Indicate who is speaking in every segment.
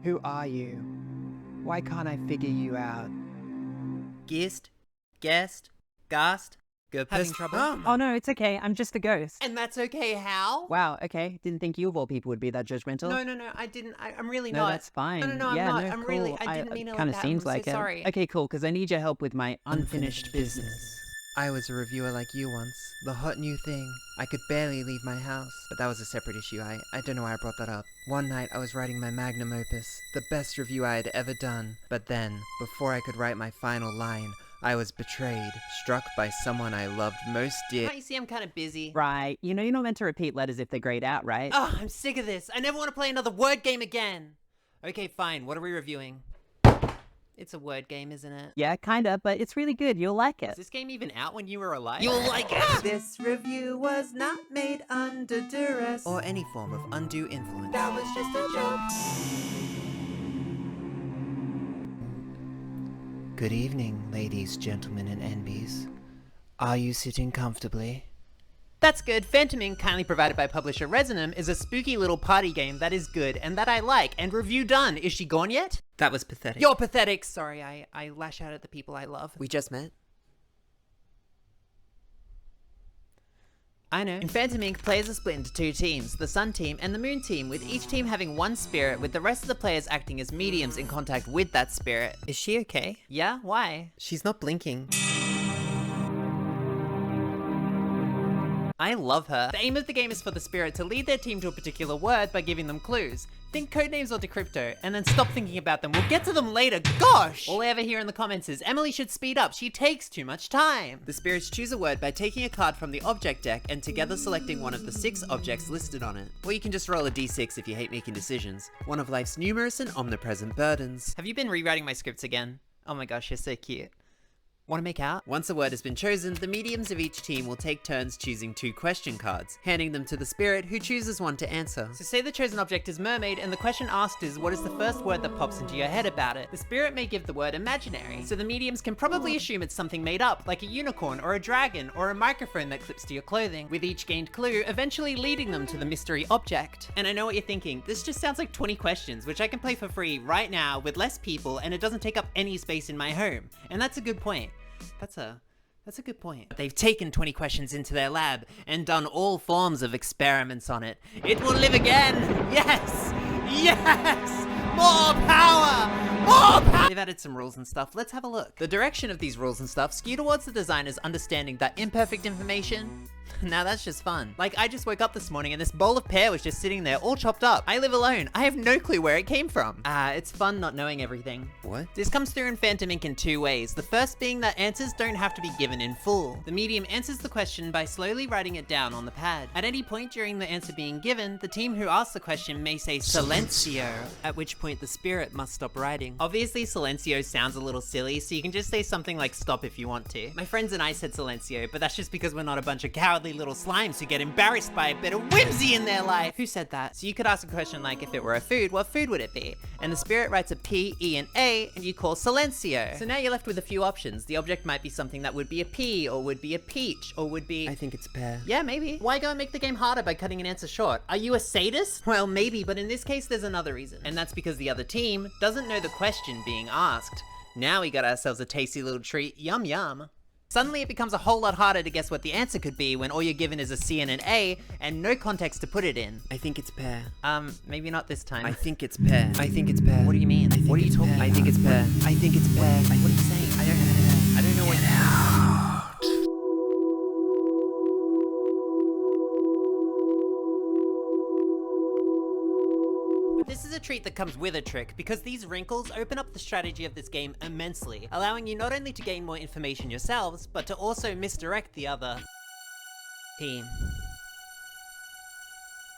Speaker 1: Who are you? Why can't I figure you out?
Speaker 2: Guest, gast, having trouble.
Speaker 3: Oh no, it's okay. I'm just a ghost.
Speaker 2: And that's okay, how?
Speaker 1: Wow, okay. Didn't think you of all people would be that judgmental.
Speaker 2: No, I didn't. I'm really
Speaker 1: No,
Speaker 2: not.
Speaker 1: that's fine.
Speaker 2: No, I'm
Speaker 1: yeah,
Speaker 2: not.
Speaker 1: No,
Speaker 2: I'm
Speaker 1: cool.
Speaker 2: really, I didn't mean it like
Speaker 1: Kind of
Speaker 2: that.
Speaker 1: seems
Speaker 2: I'm
Speaker 1: like
Speaker 2: so
Speaker 1: it.
Speaker 2: sorry.
Speaker 1: Okay, cool, because I need your help with my unfinished business.
Speaker 4: I was a reviewer like you once. The hot new thing. I could barely leave my house. But that was a separate issue. I don't know why I brought that up. One night I was writing my magnum opus. The best review I had ever done. But then, before I could write my final line, I was betrayed. Struck by someone I loved most dear.
Speaker 2: Can't you see I'm kind of busy?
Speaker 1: Right. You know you're not meant to repeat letters if they're grayed out, right?
Speaker 2: Oh, I'm sick of this. I never want to play another word game again. Okay, fine. What are we reviewing? It's a word game, isn't it?
Speaker 1: Yeah, kinda, but it's really good. You'll like
Speaker 2: Is
Speaker 1: it.
Speaker 2: this game even out when you were alive?
Speaker 4: You'll like it!
Speaker 2: This review was not made under duress
Speaker 4: Or any form of undue influence.
Speaker 2: That was just a joke.
Speaker 4: Good evening, ladies, gentlemen, and NBs. Are you sitting comfortably?
Speaker 2: That's good. Phantom Ink, kindly provided by publisher Resonum, is a spooky little party game that is good and that I like. And review done. Is she gone yet?
Speaker 4: That was pathetic.
Speaker 2: You're pathetic. Sorry, I lash out at the people I love.
Speaker 4: We just met?
Speaker 2: I know. In Phantom Ink, players are split into two teams, the Sun Team and the Moon Team, with each team having one spirit, with the rest of the players acting as mediums in contact with that spirit.
Speaker 4: Is she okay?
Speaker 2: Yeah? Why?
Speaker 4: She's not blinking.
Speaker 2: I love her. The aim of the game is for the spirit to lead their team to a particular word by giving them clues. Think codenames or decrypto, and then stop thinking about them. We'll get to them later. Gosh! All I ever hear in the comments is, Emily should speed up. She takes too much time. The spirits choose a word by taking a card from the object deck and together selecting one of the 6 objects listed on it. Or you can just roll a d6 if you hate making decisions. One of life's numerous and omnipresent burdens. Have you been rewriting my scripts again? Oh my gosh, you're so cute. Want to make out? Once a word has been chosen, the mediums of each team will take turns choosing 2 question cards, handing them to the spirit who chooses one to answer. So say the chosen object is mermaid and the question asked is what is the first word that pops into your head about it? The spirit may give the word imaginary, so the mediums can probably assume it's something made up, like a unicorn or a dragon or a microphone that clips to your clothing, with each gained clue eventually leading them to the mystery object. And I know what you're thinking, this just sounds like 20 questions, which I can play for free right now with less people and it doesn't take up any space in my home. And that's a good point. That's a good point. They've taken 20 questions into their lab and done all forms of experiments on it. It will live again! Yes! Yes! More power! More power! They've added some rules and stuff. Let's have a look. The direction of these rules and stuff skew towards the designers understanding that imperfect information. Now that's just fun. Like, I just woke up this morning and this bowl of pear was just sitting there all chopped up. I live alone. I have no clue where it came from. It's fun not knowing everything.
Speaker 4: What?
Speaker 2: This comes through in Phantom Ink in 2 ways. The first being that answers don't have to be given in full. The medium answers the question by slowly writing it down on the pad. At any point during the answer being given, the team who asks the question may say Silencio, at which point the spirit must stop writing. Obviously, Silencio sounds a little silly, so you can just say something like stop if you want to. My friends and I said Silencio, but that's just because we're not a bunch of cowardly little slimes who get embarrassed by a bit of whimsy in their life. Who said that? So you could ask a question like, if it were a food, what food would it be? And the spirit writes a P, E, and A, and you call Silencio. So now you're left with a few options. The object might be something that would be a pea, or would be a peach, or would be...
Speaker 4: I think it's pear.
Speaker 2: Yeah, maybe. Why go and make the game harder by cutting an answer short? Are you a sadist? Well, maybe, but in this case, there's another reason. And that's because the other team doesn't know the question being asked. Now we got ourselves a tasty little treat. Yum, yum. Suddenly it becomes a whole lot harder to guess what the answer could be when all you're given is a C and an A and no context to put it in.
Speaker 4: I think it's pear.
Speaker 2: Maybe not this time.
Speaker 4: I think it's pear. I think it's pear.
Speaker 2: What do you mean? What are you talking about?
Speaker 4: I think it's pear. I think it's pear.
Speaker 2: What are you saying? I don't know what you're This is a treat that comes with a trick, because these wrinkles open up the strategy of this game immensely, allowing you not only to gain more information yourselves, but to also misdirect the other team.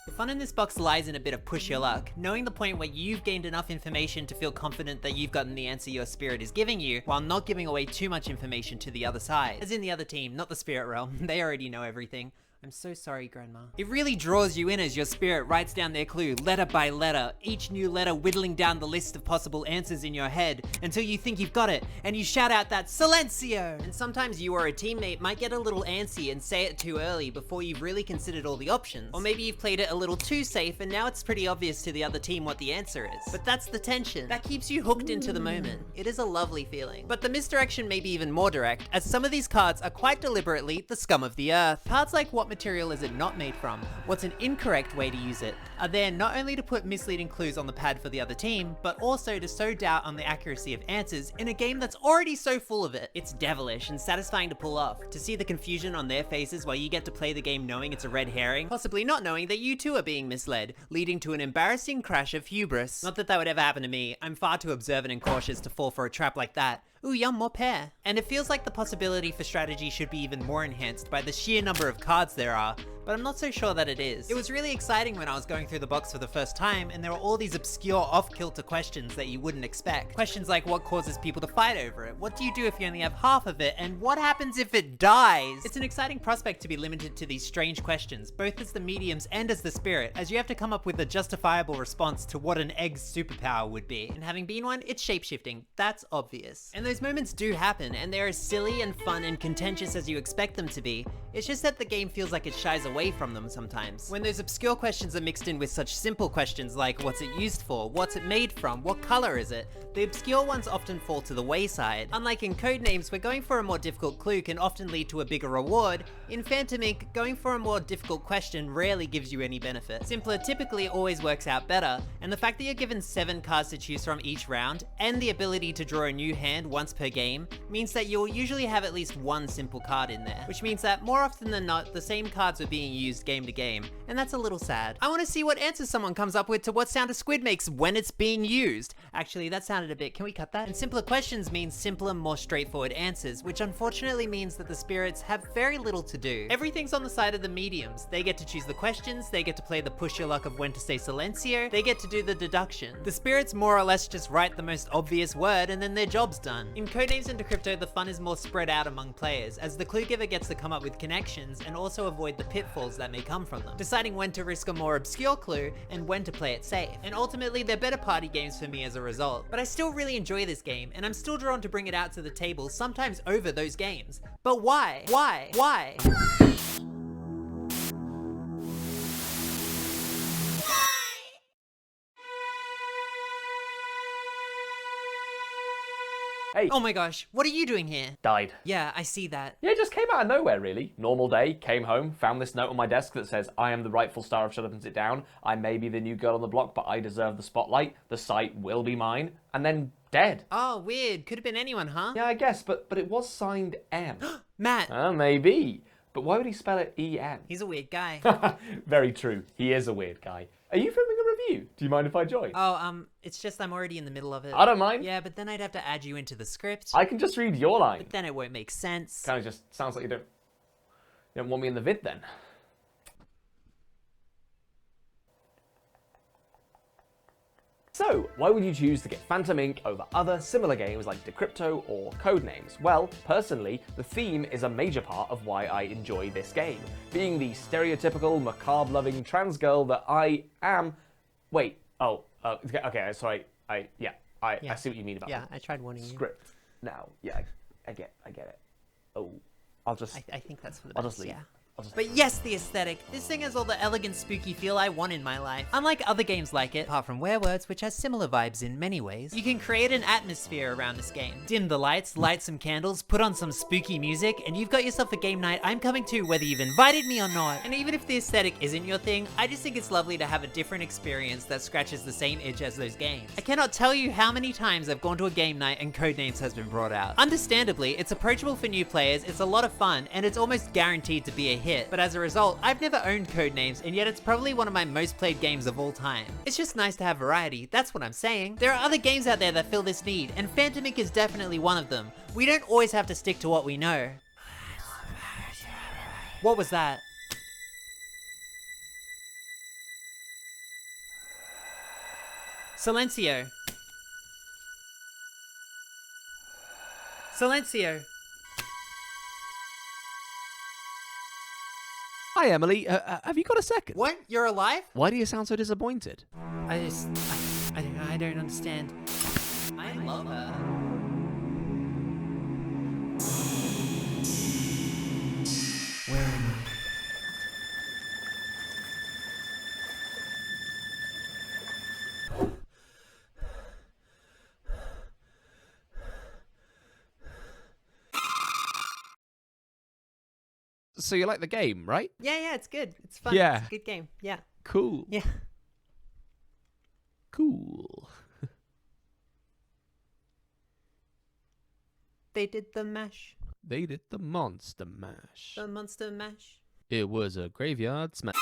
Speaker 2: The fun in this box lies in a bit of push your luck, knowing the point where you've gained enough information to feel confident that you've gotten the answer your spirit is giving you, while not giving away too much information to the other side. As in the other team, not the spirit realm, they already know everything. I'm so sorry, Grandma. It really draws you in as your spirit writes down their clue letter by letter, each new letter whittling down the list of possible answers in your head until you think you've got it, and you shout out that Silencio! And sometimes you or a teammate might get a little antsy and say it too early before you've really considered all the options. Or maybe you've played it a little too safe and now it's pretty obvious to the other team what the answer is. But that's the tension. That keeps you hooked into the moment. It is a lovely feeling. But the misdirection may be even more direct, as some of these cards are quite deliberately the scum of the earth. Cards like what material is it not made from? What's an incorrect way to use it? Are there not only to put misleading clues on the pad for the other team, but also to sow doubt on the accuracy of answers in a game that's already so full of it. It's devilish and satisfying to pull off, to see the confusion on their faces while you get to play the game knowing it's a red herring, possibly not knowing that you too are being misled, leading to an embarrassing crash of hubris. Not that that would ever happen to me, I'm far too observant and cautious to fall for a trap like that. Ooh, yum, more pear. And it feels like the possibility for strategy should be even more enhanced by the sheer number of cards there are, but I'm not so sure that it is. It was really exciting when I was going through the box for the first time, and there were all these obscure off-kilter questions that you wouldn't expect. Questions like what causes people to fight over it? What do you do if you only have half of it? And what happens if it dies? It's an exciting prospect to be limited to these strange questions, both as the mediums and as the spirit, as you have to come up with a justifiable response to what an egg's superpower would be. And having been one, it's shapeshifting. That's obvious. And those moments do happen, and they're as silly and fun and contentious as you expect them to be. It's just that the game feels like it shies away from them sometimes. When those obscure questions are mixed in with such simple questions like what's it used for, what's it made from, what color is it, the obscure ones often fall to the wayside. Unlike in Codenames, where going for a more difficult clue can often lead to a bigger reward, in Phantom Inc, going for a more difficult question rarely gives you any benefit. Simpler typically always works out better, and the fact that you're given 7 cards to choose from each round, and the ability to draw a new hand once per game, means that you'll usually have at least one simple card in there, which means that more often than not, the same cards are being used game to game, and that's a little sad. I want to see what answers someone comes up with to what sound a squid makes when it's being used. Actually, that sounded a bit, can we cut that? And simpler questions means simpler, more straightforward answers, which unfortunately means that the spirits have very little to do. Everything's on the side of the mediums. They get to choose the questions, they get to play the push your luck of when to say Silencio, they get to do the deduction. The spirits more or less just write the most obvious word and then their job's done. In Codenames and Decrypto, the fun is more spread out among players, as the clue giver gets to come up with connections and also avoid the pitfalls that may come from them, deciding when to risk a more obscure clue and when to play it safe. And ultimately, they're better party games for me as a result. But I still really enjoy this game, and I'm still drawn to bring it out to the table, sometimes over those games. But why? Why? Why?
Speaker 5: Hey.
Speaker 2: Oh my gosh, what are you doing here?
Speaker 5: Died.
Speaker 2: Yeah, I see that.
Speaker 5: Yeah, it just came out of nowhere, really. Normal day, came home, found this note on my desk that says, I am the rightful star of Shut Up and Sit Down. I may be the new girl on the block, but I deserve the spotlight. The site will be mine. And then dead.
Speaker 2: Oh, weird. Could have been anyone, huh?
Speaker 5: Yeah, I guess, but it was signed M.
Speaker 2: Matt.
Speaker 5: Maybe. But why would he spell it E-N?
Speaker 2: He's a weird guy.
Speaker 5: Very true. He is a weird guy. Are you filming a review? Do you mind if I join?
Speaker 2: Oh, it's just I'm already in the middle of it.
Speaker 5: I don't mind.
Speaker 2: Yeah, but then I'd have to add you into the script.
Speaker 5: I can just read your line.
Speaker 2: But then it won't make sense.
Speaker 5: Kind of just sounds like you don't want me in the vid then. So, why would you choose to get Phantom Inc. over other similar games like Decrypto or Codenames? Well, personally, the theme is a major part of why I enjoy this game. Being the stereotypical, macabre-loving trans girl that I am... Wait, okay, sorry, I see what you mean about
Speaker 2: Yeah, I tried warning you.
Speaker 5: script. Now, yeah, I get it. Oh, I'll just...
Speaker 2: I think that's for the
Speaker 5: I'll
Speaker 2: best,
Speaker 5: just leave.
Speaker 2: yeah. But yes, the aesthetic. This thing has all the elegant, spooky feel I want in my life. Unlike other games like it, apart from Werewords, which has similar vibes in many ways, you can create an atmosphere around this game. Dim the lights, light some candles, put on some spooky music, and you've got yourself a game night I'm coming to whether you've invited me or not. And even if the aesthetic isn't your thing, I just think it's lovely to have a different experience that scratches the same itch as those games. I cannot tell you how many times I've gone to a game night and Codenames has been brought out. Understandably, it's approachable for new players, it's a lot of fun, and it's almost guaranteed to be a hit. But as a result, I've never owned Codenames, and yet it's probably one of my most played games of all time. It's just nice to have variety, that's what I'm saying. There are other games out there that fill this need, and Phantom Inc. is definitely one of them. We don't always have to stick to what we know. What was that? Silencio. Silencio.
Speaker 6: Hi, Emily. Have you got a second?
Speaker 2: What? You're alive?
Speaker 6: Why do you sound so disappointed?
Speaker 2: I don't understand. I love her.
Speaker 4: Where am I?
Speaker 6: So you like the game, right?
Speaker 2: Yeah, it's good. It's fun.
Speaker 6: Yeah.
Speaker 2: It's a good game. Yeah.
Speaker 6: Cool.
Speaker 2: Yeah.
Speaker 6: Cool.
Speaker 2: They did the mash.
Speaker 6: They did the monster mash.
Speaker 2: The monster mash.
Speaker 6: It was a graveyard smash.